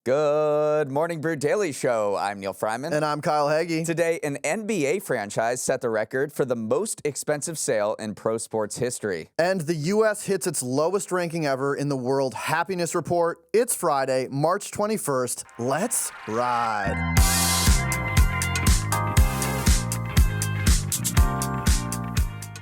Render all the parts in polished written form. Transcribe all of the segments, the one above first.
Good morning, Brew Daily Show. I'm Neal Fryman. And I'm Kyle Heggie. Today, an NBA franchise set the record for the most expensive sale in pro sports history. And the U.S. hits its lowest ranking ever in the World Happiness Report. It's Friday, March 21st. Let's ride.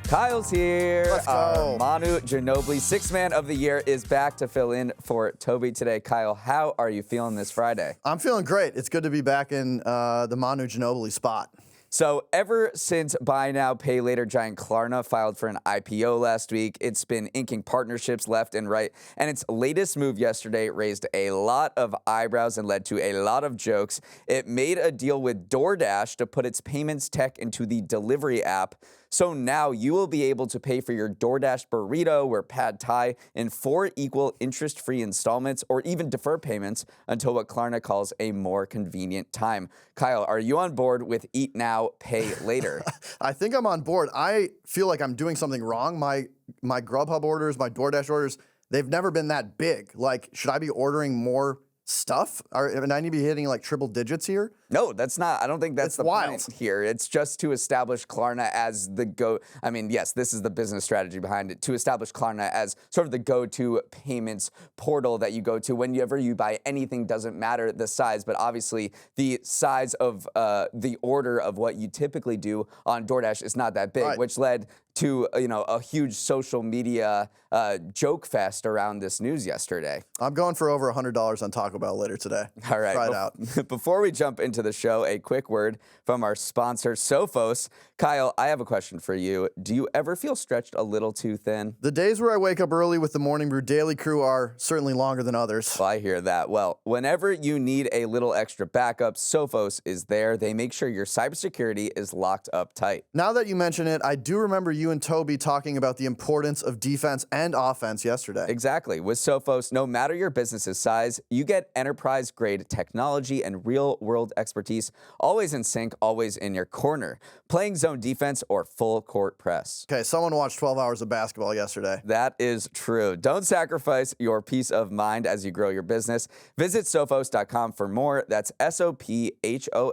Kyle's here. Let's go. Manu Ginobili, sixth man of the year, is back to fill in for Toby today. Kyle, how are you feeling this Friday? I'm feeling great. It's good to be back in the Manu Ginobili spot. So ever since buy now, pay later giant Klarna filed for an IPO last week, it's been inking partnerships left and right. And its latest move yesterday raised a lot of eyebrows and led to a lot of jokes. It made a deal with DoorDash to put its payments tech into the delivery app. So now you will be able to pay for your DoorDash burrito or pad thai in 4 equal interest-free installments or even defer payments until what Klarna calls a more convenient time. Kyle, are you on board with eat now, pay later? I think I'm on board. I feel like I'm doing something wrong. My Grubhub orders, my DoorDash orders, they've never been that big. Like, should I be ordering more stuff? And I need to be hitting like triple digits here? No, that's not. I don't think that's the wild point here. It's just to establish Klarna as the go. I mean, yes, this is the business strategy behind it, to establish Klarna as sort of the go-to payments portal that you go to whenever you buy anything. Doesn't matter the size, but obviously the size of the order of what you typically do on DoorDash is not that big, right, which led to a huge social media joke fest around this news yesterday. I'm going for over $100 on Taco Bell later today. All right. Try it out. Before we jump into the show, a quick word from our sponsor, Sophos. Kyle, I have a question for you. Do you ever feel stretched a little too thin? The days where I wake up early with the Morning Brew Daily crew are certainly longer than others. Well, I hear that. Well, whenever you need a little extra backup, Sophos is there. They make sure your cybersecurity is locked up tight. Now that you mention it, I do remember you and Toby talking about the importance of defense and offense yesterday. Exactly. With Sophos, no matter your business's size, you get enterprise-grade technology and real-world expertise, always in sync, always in your corner. Playing zone defense or full court press. Okay, someone watched 12 hours of basketball yesterday. That is true. Don't sacrifice your peace of mind as you grow your business. Visit sophos.com for more. That's SOPHOS.com.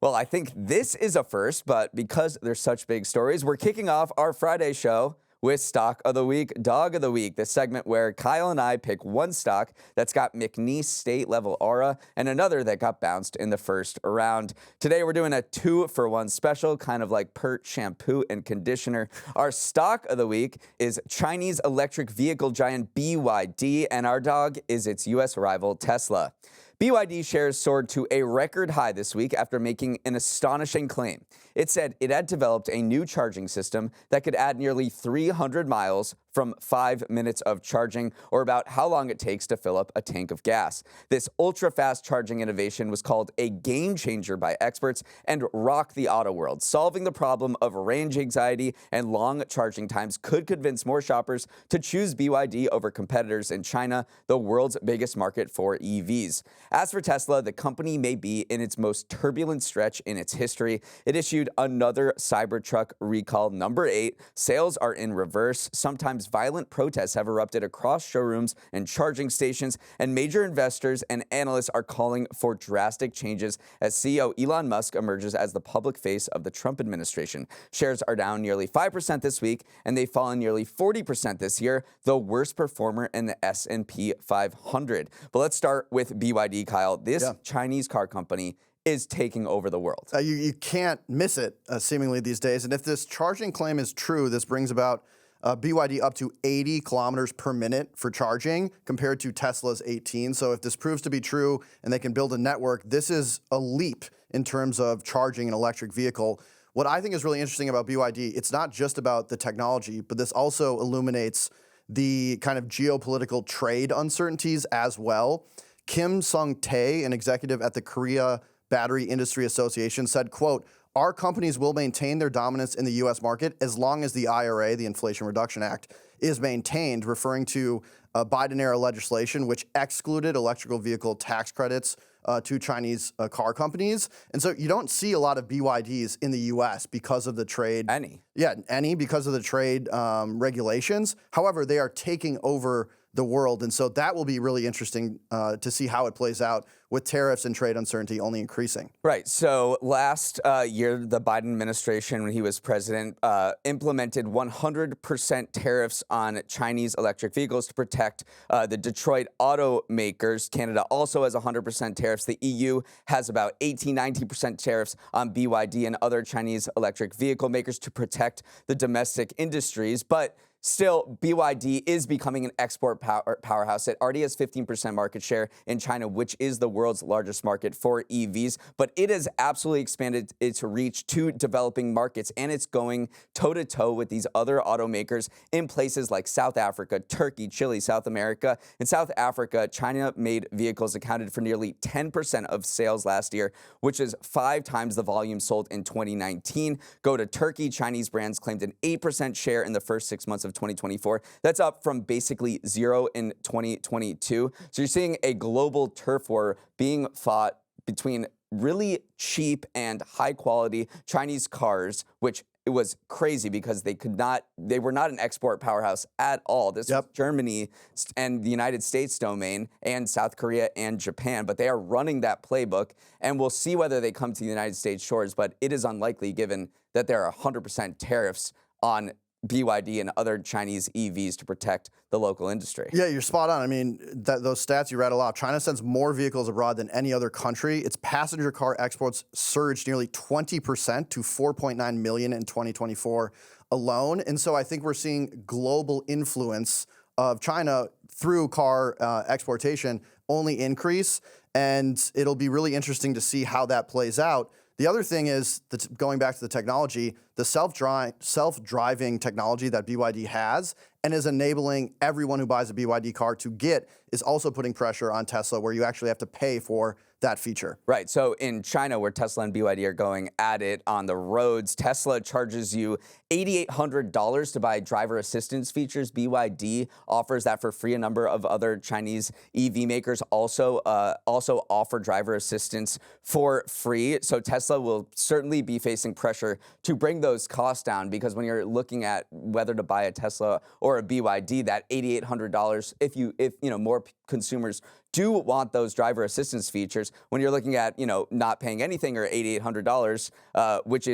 Well, I think this is a first, but because there's such big stories, we're kicking off our Friday show with Stock of the Week, Dog of the Week, the segment where Kyle and I pick one stock that's got McNeese state-level aura and another that got bounced in the first round. Today, we're doing a 2-for-1 special, kind of like Pert shampoo and conditioner. Our Stock of the Week is Chinese electric vehicle giant BYD, and our dog is its U.S. rival Tesla. BYD shares soared to a record high this week after making an astonishing claim. It said it had developed a new charging system that could add nearly 300 miles from 5 minutes of charging, or about how long it takes to fill up a tank of gas. This ultra-fast charging innovation was called a game changer by experts and rocked the auto world. Solving the problem of range anxiety and long charging times could convince more shoppers to choose BYD over competitors in China, the world's biggest market for EVs. As for Tesla, the company may be in its most turbulent stretch in its history. It issued another Cybertruck recall, number 8. Sales are in reverse. Sometimes violent protests have erupted across showrooms and charging stations, and major investors and analysts are calling for drastic changes as CEO Elon Musk emerges as the public face of the Trump administration. Shares are down nearly 5% this week, and they've fallen nearly 40% this year, the worst performer in the S&P 500. But let's start with BYD, Kyle. This Chinese car company is taking over the world. You can't miss it, seemingly, these days. And if this charging claim is true, this brings about BYD up to 80 kilometers per minute for charging compared to Tesla's 18. So if this proves to be true and they can build a network, this is a leap in terms of charging an electric vehicle. What I think is really interesting about BYD, it's not just about the technology, but this also illuminates the kind of geopolitical trade uncertainties as well. Kim Sung-tae, an executive at the Korea Battery Industry Association, said, quote, "Our companies will maintain their dominance in the U.S. market as long as the IRA, the Inflation Reduction Act, is maintained," referring to Biden-era legislation which excluded electrical vehicle tax credits to Chinese car companies. And so you don't see a lot of BYDs in the U.S. because of the trade. Any. Yeah, because of the trade regulations. However, they are taking over the world. And so that will be really interesting to see how it plays out with tariffs and trade uncertainty only increasing. Right. So last year, the Biden administration, when he was president, implemented 100% tariffs on Chinese electric vehicles to protect the Detroit automakers. Canada also has 100% tariffs. The EU has about 19% tariffs on BYD and other Chinese electric vehicle makers to protect the domestic industries. But still, BYD is becoming an export powerhouse. It already has 15% market share in China, which is the world's largest market for EVs. But it has absolutely expanded its reach to developing markets, and it's going toe-to-toe with these other automakers in places like South Africa, Turkey, Chile, South America. In South Africa, China-made vehicles accounted for nearly 10% of sales last year, which is 5 times the volume sold in 2019. Go to Turkey, Chinese brands claimed an 8% share in the first 6 months of 2024. That's up from basically 0 in 2022. So you're seeing a global turf war being fought between really cheap and high quality Chinese cars, which it was crazy because they were not an export powerhouse at all. This was Germany and the United States domain and South Korea and Japan, but they are running that playbook, and we'll see whether they come to the United States shores, but it is unlikely given that there are 100% tariffs on BYD and other Chinese EVs to protect the local industry. Yeah, you're spot on. I mean, those stats you rattle off, China sends more vehicles abroad than any other country. Its passenger car exports surged nearly 20% to 4.9 million in 2024 alone. And so I think we're seeing global influence of China through car exportation only increase. And it'll be really interesting to see how that plays out. The other thing is, going back to the technology, the self-driving technology that BYD has and is enabling everyone who buys a BYD car to get is also putting pressure on Tesla, where you actually have to pay for that feature. Right. So in China, where Tesla and BYD are going at it on the roads, Tesla charges you $8,800 to buy driver assistance features. BYD offers that for free. A number of other Chinese EV makers also offer driver assistance for free. So Tesla will certainly be facing pressure to bring those costs down, because when you're looking at whether to buy a Tesla or a BYD, that $8,800, if more consumers do want those driver assistance features, when you're looking at not paying anything or $8,800, which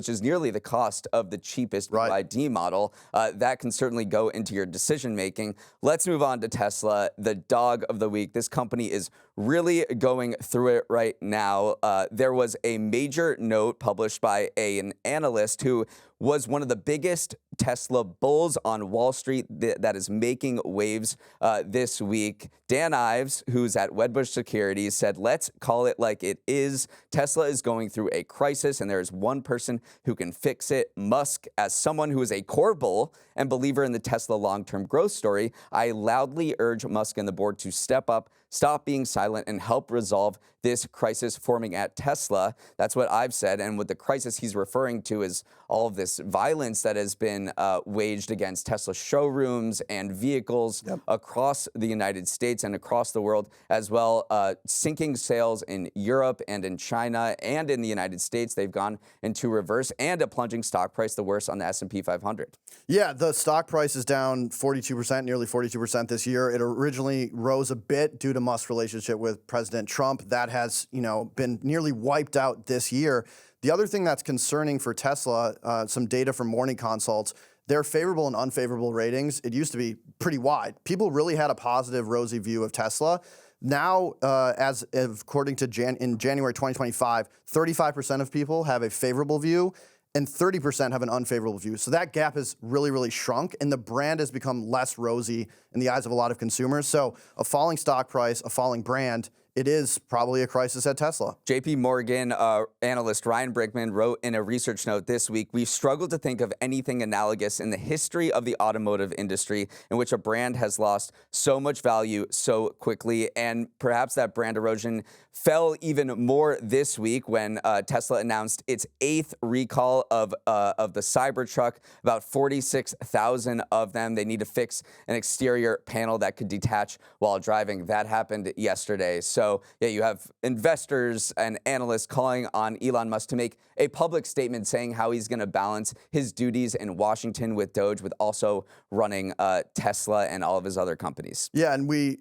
is nearly the cost of the cheapest BYD model, that can certainly go into your decision making. Let's move on to Tesla, the dog of the week. This company is really going through it right now. There was a major note published by an analyst who was one of the biggest Tesla bulls on Wall Street that is making waves this week. Dan Ives, who's at Wedbush Securities, said, "Let's call it like it is. Tesla is going through a crisis, and there is one person who can fix it, Musk. As someone who is a core bull and believer in the Tesla long-term growth story, I loudly urge Musk and the board to step up, stop being silent, and help resolve this crisis forming at Tesla." That's what I've said. And what the crisis he's referring to is all of this violence that has been waged against Tesla showrooms and vehicles across the United States and across the world as well. Sinking sales in Europe and in China and in the United States. They've gone into reverse, and a plunging stock price, the worst on the S&P 500. Yeah, the stock price is down 42%, nearly 42% this year. It originally rose a bit due to Musk's relationship with President Trump. That has, been nearly wiped out this year. The other thing that's concerning for Tesla, some data from Morning Consults, their favorable and unfavorable ratings, it used to be pretty wide. People really had a positive, rosy view of Tesla. Now, as according to in January 2025, 35% of people have a favorable view, and 30% have an unfavorable view. So that gap has really, really shrunk, and the brand has become less rosy in the eyes of a lot of consumers. So a falling stock price, a falling brand, it is probably a crisis at Tesla. JP Morgan analyst Ryan Brickman wrote in a research note this week, "We've struggled to think of anything analogous in the history of the automotive industry in which a brand has lost so much value so quickly." And perhaps that brand erosion fell even more this week when Tesla announced its 8th recall of the Cybertruck, about 46,000 of them. They need to fix an exterior panel that could detach while driving. That happened yesterday. So So, yeah, you have investors and analysts calling on Elon Musk to make a public statement saying how he's going to balance his duties in Washington with Doge, with also running Tesla and all of his other companies. Yeah, and we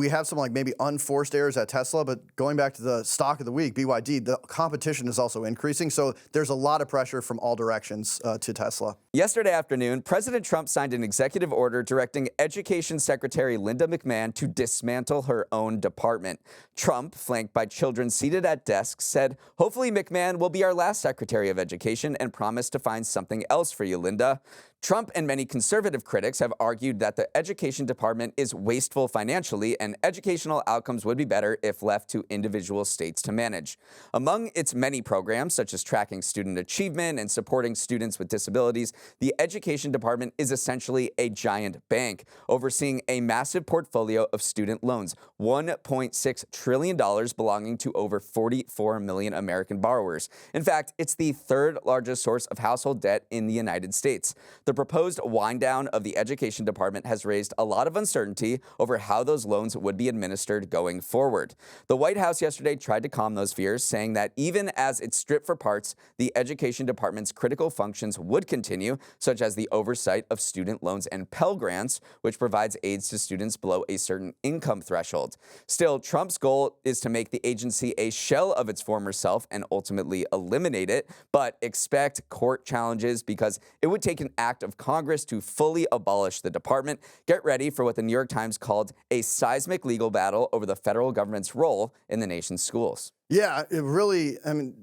have some like maybe unforced errors at Tesla, but going back to the stock of the week, BYD, the competition is also increasing. So there's a lot of pressure from all directions to Tesla. Yesterday afternoon, President Trump signed an executive order directing Education Secretary Linda McMahon to dismantle her own department. Trump, flanked by children seated at desks, said, "Hopefully McMahon will be our last Secretary of Education, and promised to find something else for you, Linda." Trump and many conservative critics have argued that the education department is wasteful financially, and educational outcomes would be better if left to individual states to manage. Among its many programs, such as tracking student achievement and supporting students with disabilities, the education department is essentially a giant bank, overseeing a massive portfolio of student loans, $1.6 trillion belonging to over 44 million American borrowers. In fact, it's the third largest source of household debt in the United States. The proposed wind down of the education department has raised a lot of uncertainty over how those loans would be administered going forward. The White House yesterday tried to calm those fears, saying that even as it's stripped for parts, the education department's critical functions would continue, such as the oversight of student loans and Pell Grants, which provides aids to students below a certain income threshold. Still, Trump's goal is to make the agency a shell of its former self and ultimately eliminate it, but expect court challenges because it would take an act of Congress to fully abolish the department. Get ready for what the New York Times called a seismic legal battle over the federal government's role in the nation's schools. Yeah, it really,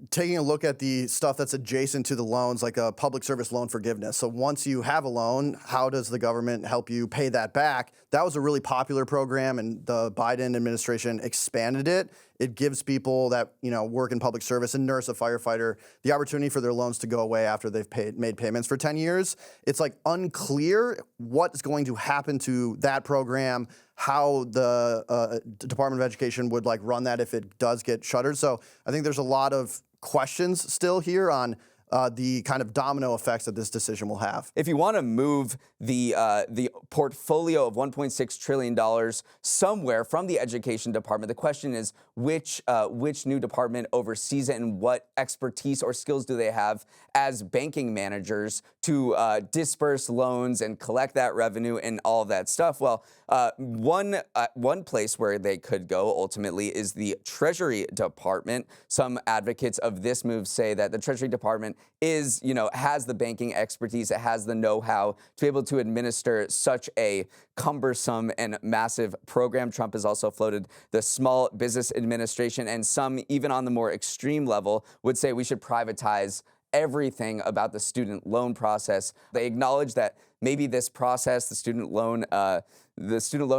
taking a look at the stuff that's adjacent to the loans, like a public service loan forgiveness. So once you have a loan, how does the government help you pay that back? That was a really popular program, and the Biden administration expanded it. It gives people that, work in public service, a nurse, a firefighter, the opportunity for their loans to go away after they've made payments for 10 years. It's like unclear what's going to happen to that program, how the Department of Education would run that if it does get shuttered. So I think there's a lot of questions still here on the kind of domino effects that this decision will have. If you want to move the portfolio of $1.6 trillion somewhere from the education department, the question is which new department oversees it, and what expertise or skills do they have as banking managers to disperse loans and collect that revenue and all of that stuff. Well, one place where they could go ultimately is the Treasury Department. Some advocates of this move say that the Treasury Department has the banking expertise, it has the know-how to be able to administer such a cumbersome and massive program. Trump has also floated the Small Business Administration, and some, even on the more extreme level, would say we should privatize everything about the student loan process. They acknowledge that maybe this process, the student loan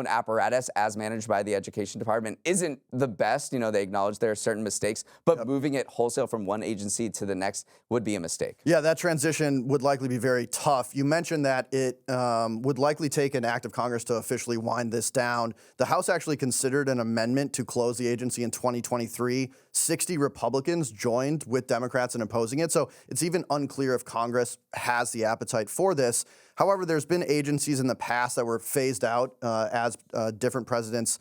apparatus as managed by the education department, isn't the best. They acknowledge there are certain mistakes, but moving it wholesale from one agency to the next would be a mistake. Yeah, that transition would likely be very tough. You mentioned that it would likely take an act of Congress to officially wind this down. The House actually considered an amendment to close the agency in 2023. 60 Republicans joined with Democrats in opposing it. So it's even unclear if Congress has the appetite for this. However, there's been agencies in the past that were phased out as different presidents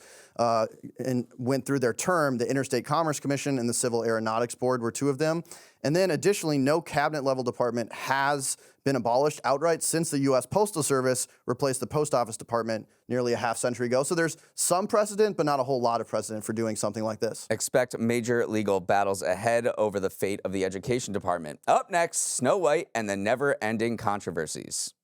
went through their term. The Interstate Commerce Commission and the Civil Aeronautics Board were two of them. And then additionally, no cabinet-level department has been abolished outright since the U.S. Postal Service replaced the Post Office Department nearly a half century ago. So there's some precedent, but not a whole lot of precedent for doing something like this. Expect major legal battles ahead over the fate of the education department. Up next, Snow White and the never-ending controversies.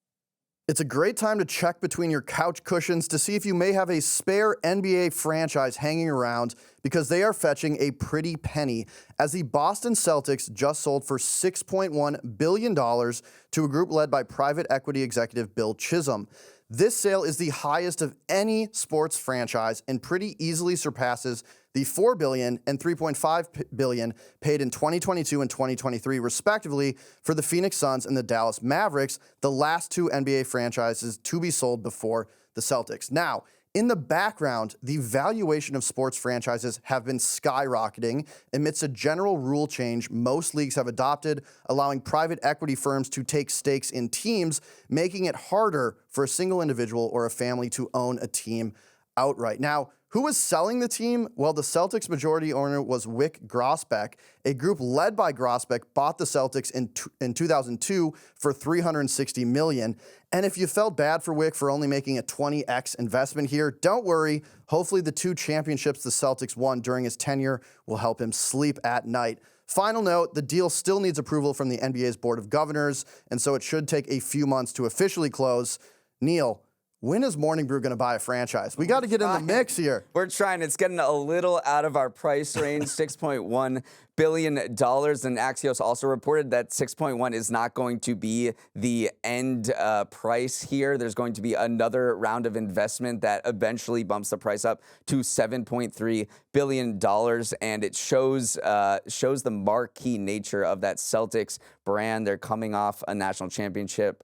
It's a great time to check between your couch cushions to see if you may have a spare NBA franchise hanging around, because they are fetching a pretty penny, as the Boston Celtics just sold for $6.1 billion to a group led by private equity executive Bill Chisholm. This sale is the highest of any sports franchise and pretty easily surpasses the $4 billion and $3.5 billion paid in 2022 and 2023, respectively, for the Phoenix Suns and the Dallas Mavericks, the last two NBA franchises to be sold before the Celtics. Now, in the background, the valuation of sports franchises have been skyrocketing amidst a general rule change most leagues have adopted, allowing private equity firms to take stakes in teams, making it harder for a single individual or a family to own a team outright. Now, who was selling the team? Well, the Celtics majority owner was Wyc Grousbeck. A group led by Grousbeck bought the Celtics in 2002 for $360 million. And if you felt bad for Wyc for only making a 20x investment here, don't worry. Hopefully the 2 championships the Celtics won during his tenure will help him sleep at night. Final note, the deal still needs approval from the NBA's Board of Governors, and so it should take a few months to officially close. Neal, when is Morning Brew going to buy a franchise? We got to get in the mix here. We're trying. It's getting a little out of our price range, $6.1 billion. And Axios also reported that 6.1 is not going to be the end price here. There's going to be another round of investment that eventually bumps the price up to $7.3 billion. And it shows the marquee nature of that Celtics brand. They're coming off a national championship.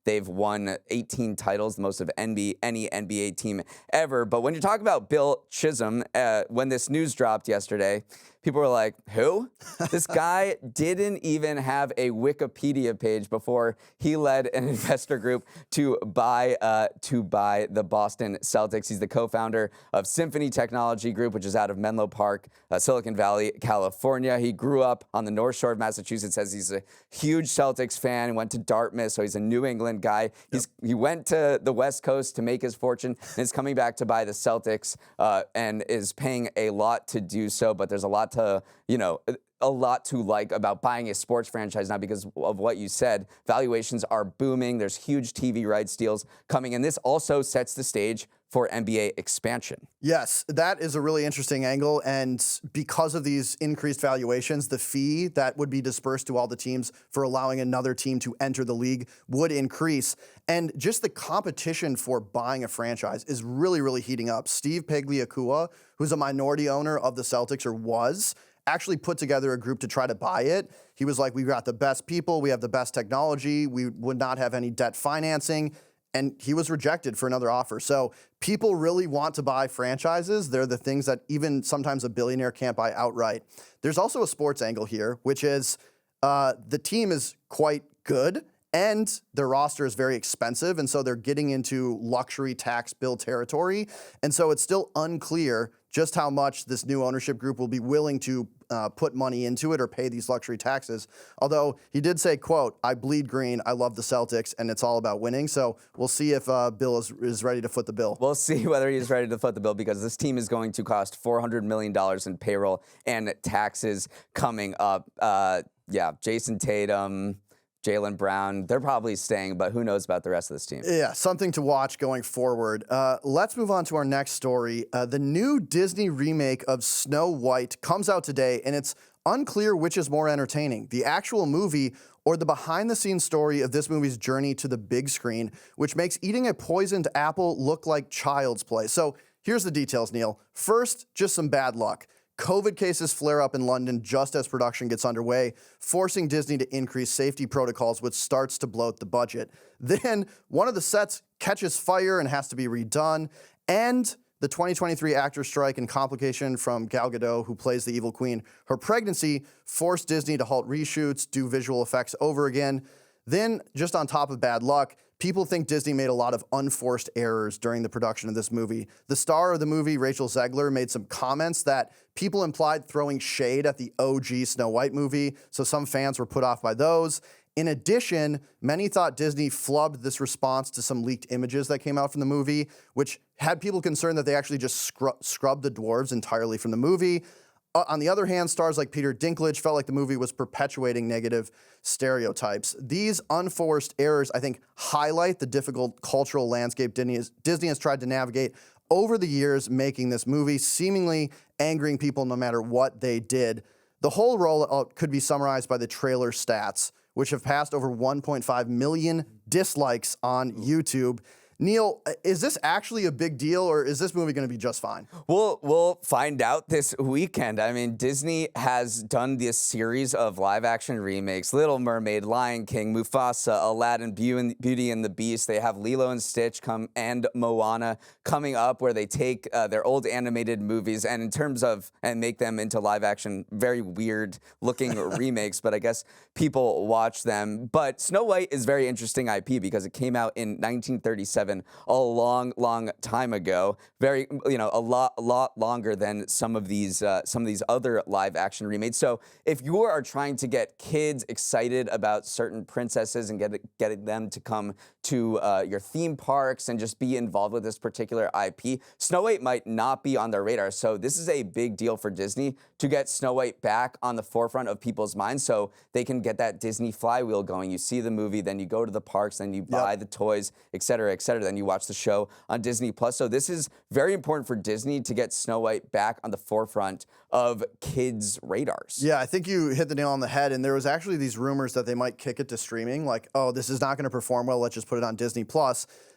They've won 18 titles, the most of any NBA team ever. But when you talk about Bill Chisholm, when this news dropped yesterday, people were like, who? This guy didn't even have a Wikipedia page before he led an investor group to buy the Boston Celtics. He's the co-founder of Symphony Technology Group, which is out of Menlo Park, Silicon Valley, California. He grew up on the North Shore of Massachusetts. Says he's a huge Celtics fan. He went to Dartmouth, so he's a New England guy. He went to the West Coast to make his fortune, and is coming back to buy the Celtics, and is paying a lot to do so. But there's a lot to like about buying a sports franchise now because of what you said. Valuations are booming. There's huge TV rights deals coming, and this also sets the stage for NBA expansion. Yes, that is a really interesting angle, and because of these increased valuations, the fee that would be dispersed to all the teams for allowing another team to enter the league would increase, and just the competition for buying a franchise is really, really heating up. Steve Pagliacua, who's a minority owner of the Celtics, or was, actually put together a group to try to buy it. He was like, we've got the best people, we have the best technology, we would not have any debt financing, and he was rejected for another offer. So people really want to buy franchises. They're the things that even sometimes a billionaire can't buy outright. There's also a sports angle here, which is the team is quite good and their roster is very expensive, and so they're getting into luxury tax bill territory. And so it's still unclear just how much this new ownership group will be willing to put money into it or pay these luxury taxes. Although he did say, quote, "I bleed green, I love the Celtics, and it's all about winning." So we'll see if Bill is ready to foot the bill. We'll see whether he's ready to foot the bill, because this team is going to cost $400 million in payroll and taxes coming up. Jason Tatum, Jaylen Brown, they're probably staying, but who knows about the rest of this team? Yeah, something to watch going forward. Let's move on to our next story. The new Disney remake of Snow White comes out today, and it's unclear which is more entertaining, the actual movie or the behind-the-scenes story of this movie's journey to the big screen, which makes eating a poisoned apple look like child's play. So here's the details, Neal. First, just some bad luck. COVID cases flare up in London just as production gets underway, forcing Disney to increase safety protocols, which starts to bloat the budget. Then one of the sets catches fire and has to be redone, and the 2023 actor strike and complication from Gal Gadot, who plays the evil queen, her pregnancy forced Disney to halt reshoots, do visual effects over again. Then, just on top of bad luck, people think Disney made a lot of unforced errors during the production of this movie. The star of the movie, Rachel Zegler, made some comments that people implied throwing shade at the OG Snow White movie, so some fans were put off by those. In addition, many thought Disney flubbed this response to some leaked images that came out from the movie, which had people concerned that they actually just scrubbed the dwarves entirely from the movie. On the other hand, stars like Peter Dinklage felt like the movie was perpetuating negative stereotypes. These unforced errors, I think, highlight the difficult cultural landscape Disney has tried to navigate over the years making this movie, seemingly angering people no matter what they did. The whole rollout could be summarized by the trailer stats, which have passed over 1.5 million dislikes on YouTube. Neal, is this actually a big deal, or is this movie going to be just fine? We'll find out this weekend. I mean, Disney has done this series of live-action remakes: Little Mermaid, Lion King, Mufasa, Aladdin, Beauty and the Beast. They have Lilo and Stitch and Moana coming up, where they take their old animated movies and make them into live-action, very weird-looking remakes. But I guess people watch them. But Snow White is very interesting IP because it came out in 1937. 7 a long, long time ago. Very, a lot longer than some of these other live action remakes. So if you are trying to get kids excited about certain princesses and getting them to come to your theme parks and just be involved with this particular IP, Snow White might not be on their radar. So this is a big deal for Disney to get Snow White back on the forefront of people's minds so they can get that Disney flywheel going. You see the movie, then you go to the parks, then you buy the toys, et cetera, then you watch the show on Disney+. So this is very important for Disney to get Snow White back on the forefront of kids' radars. Yeah, I think you hit the nail on the head, and there was actually these rumors that they might kick it to streaming, like, oh, this is not going to perform well, let's just put it on Disney+.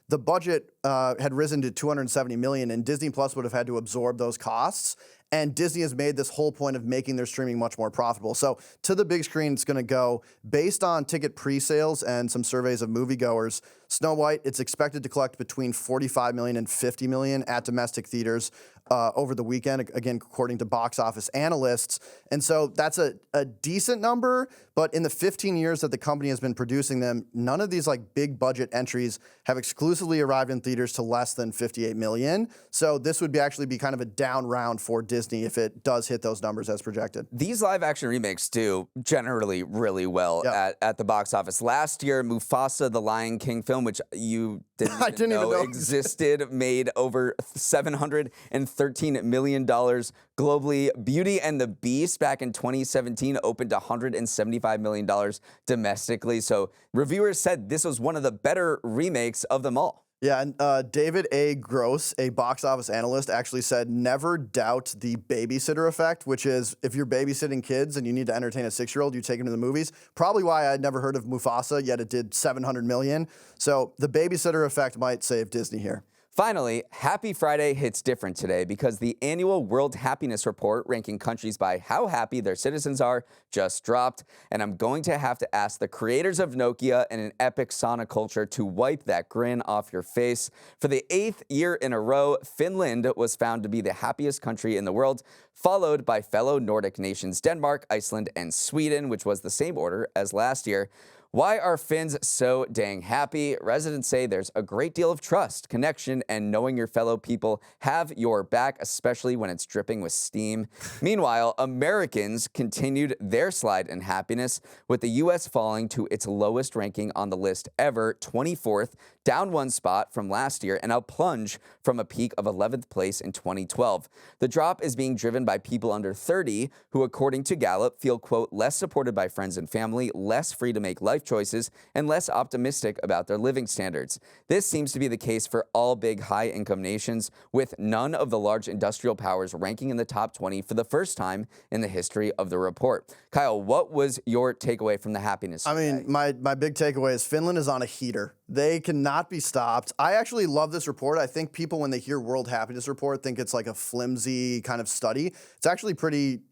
The budget had risen to $270 million, and Disney Plus would have had to absorb those costs. And Disney has made this whole point of making their streaming much more profitable. So to the big screen, it's going to go. Based on ticket pre-sales and some surveys of moviegoers, Snow White, it's expected to collect between $45 million and $50 million at domestic theaters over the weekend, again, according to box office analysts. And so that's a decent number, but in the 15 years that the company has been producing them, none of these like big budget entries have exclusively arrived in theaters to less than $58 million. So this would actually be kind of a down round for Disney if it does hit those numbers as projected. These live action remakes do generally really well at the box office. Last year, Mufasa, the Lion King film, which you didn't even know existed, made over $713 million globally. Beauty and the Beast back in 2017 opened $175 million domestically. So reviewers said this was one of the better remakes of them all. Yeah, and David A. Gross, a box office analyst, actually said, never doubt the babysitter effect, which is if you're babysitting kids and you need to entertain a 6-year-old, you take them to the movies. Probably why I'd never heard of Mufasa, yet it did $700 million. So the babysitter effect might save Disney here. Finally, Happy Friday hits different today because the annual World Happiness Report ranking countries by how happy their citizens are just dropped, and I'm going to have to ask the creators of Nokia and an epic sauna culture to wipe that grin off your face. For the 8th year in a row, Finland was found to be the happiest country in the world, followed by fellow Nordic nations Denmark, Iceland, and Sweden, which was the same order as last year. Why are Finns so dang happy? Residents say there's a great deal of trust, connection, and knowing your fellow people have your back, especially when it's dripping with steam. Meanwhile, Americans continued their slide in happiness, with the U.S. falling to its lowest ranking on the list ever, 24th, down 1 spot from last year, and a plunge from a peak of 11th place in 2012. The drop is being driven by people under 30 who, according to Gallup, feel, quote, less supported by friends and family, less free to make life choices, and less optimistic about their living standards. This seems to be the case for all big high-income nations, with none of the large industrial powers ranking in the top 20 for the first time in the history of the report. Kyle, what was your takeaway from the happiness survey? I mean, my big takeaway is Finland is on a heater. They cannot be stopped. I actually love this report. I think people, when they hear World Happiness Report, think it's like a flimsy kind of study. It's actually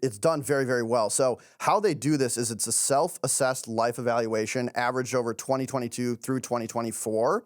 it's done very, very well. So how they do this is it's a self-assessed life evaluation averaged over 2022 through 2024.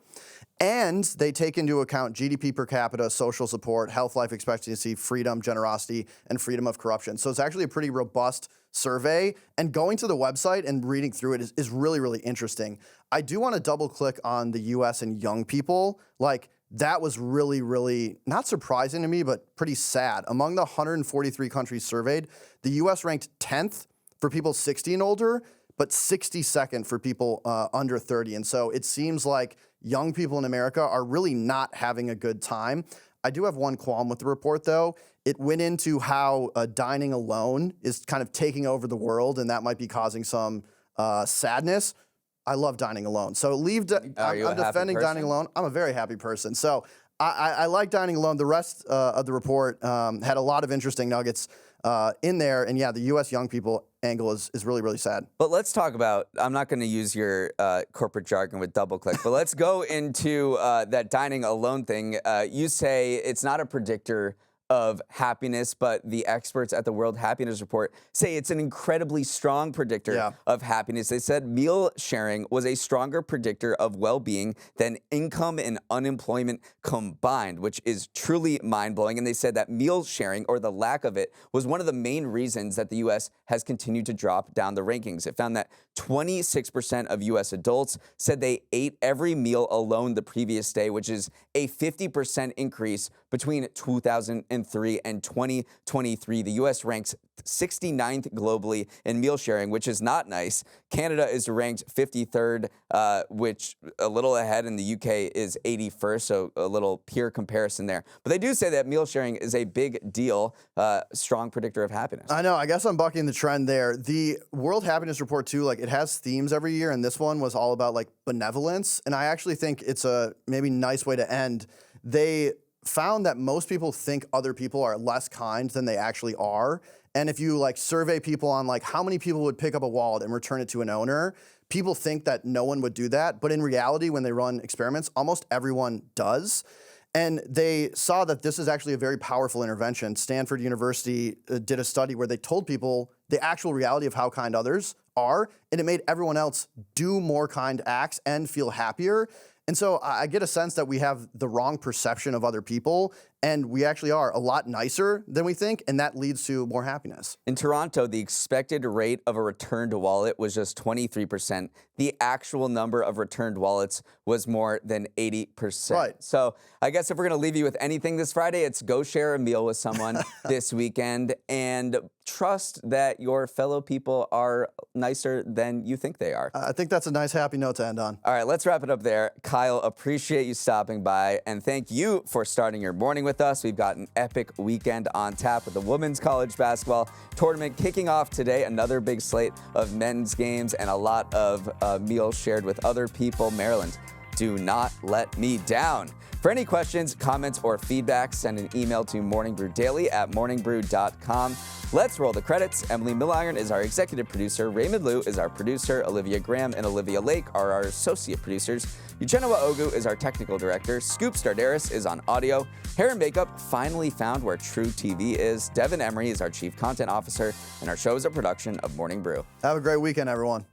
And they take into account GDP per capita, social support, health life expectancy, freedom, generosity, and freedom of corruption. So it's actually a pretty robust survey. And going to the website and reading through it is really, really interesting. I do want to double click on the US and young people. Like, that was really, really not surprising to me, but pretty sad. Among the 143 countries surveyed, the US ranked 10th for people 60 and older, but 62nd for people under 30. And so it seems like young people in America are really not having a good time. I do have one qualm with the report, though. It went into how dining alone is kind of taking over the world, and that might be causing some sadness. I love dining alone. So I'm defending dining alone. I'm a very happy person. So I like dining alone. The rest of the report had a lot of interesting nuggets in there. And yeah, the U.S. young people angle is really, really sad. But let's talk about, I'm not going to use your corporate jargon with double click, but let's go into that dining alone thing. You say it's not a predictor of happiness, but the experts at the World Happiness Report say it's an incredibly strong predictor of happiness. They said meal sharing was a stronger predictor of well-being than income and unemployment combined, which is truly mind-blowing. And they said that meal sharing, or the lack of it, was one of the main reasons that the U.S. has continued to drop down the rankings. It found that 26% of U.S. adults said they ate every meal alone the previous day, which is a 50% increase between 2003 and 2023. The U.S. ranks 69th globally in meal sharing, which is not nice. Canada is ranked 53rd, which a little ahead, and the UK is 81st, so a little peer comparison there. But they do say that meal sharing is a big deal, strong predictor of happiness. I know. I guess I'm bucking the trend there. The World Happiness Report, too, like it has themes every year, and this one was all about like benevolence. And I actually think it's a maybe nice way to end. They found that most people think other people are less kind than they actually are. And if you like survey people on like how many people would pick up a wallet and return it to an owner, people think that no one would do that. But in reality, when they run experiments, almost everyone does. And they saw that this is actually a very powerful intervention. Stanford University did a study where they told people the actual reality of how kind others are, and it made everyone else do more kind acts and feel happier. And so I get a sense that we have the wrong perception of other people, and we actually are a lot nicer than we think, and that leads to more happiness. In Toronto, the expected rate of a returned wallet was just 23%. The actual number of returned wallets was more than 80%. Right. So I guess if we're going to leave you with anything this Friday, it's go share a meal with someone this weekend and trust that your fellow people are nicer than you think they are. I think that's a nice, happy note to end on. All right, let's wrap it up there. Kyle, appreciate you stopping by, and thank you for starting your morning with us. We've got an epic weekend on tap with the women's college basketball tournament kicking off today. Another big slate of men's games and a lot of meals shared with other people. Maryland, do not let me down. For any questions, comments, or feedback, send an email to morningbrew@morningbrew.com. Let's roll the credits. Emily Milliron is our executive producer. Raymond Liu is our producer. Olivia Graham and Olivia Lake are our associate producers. Uchenna Ogu is our technical director. Scoop Stardaris is on audio. Hair and makeup finally found where true TV is. Devin Emery is our chief content officer, and our show is a production of Morning Brew. Have a great weekend, everyone.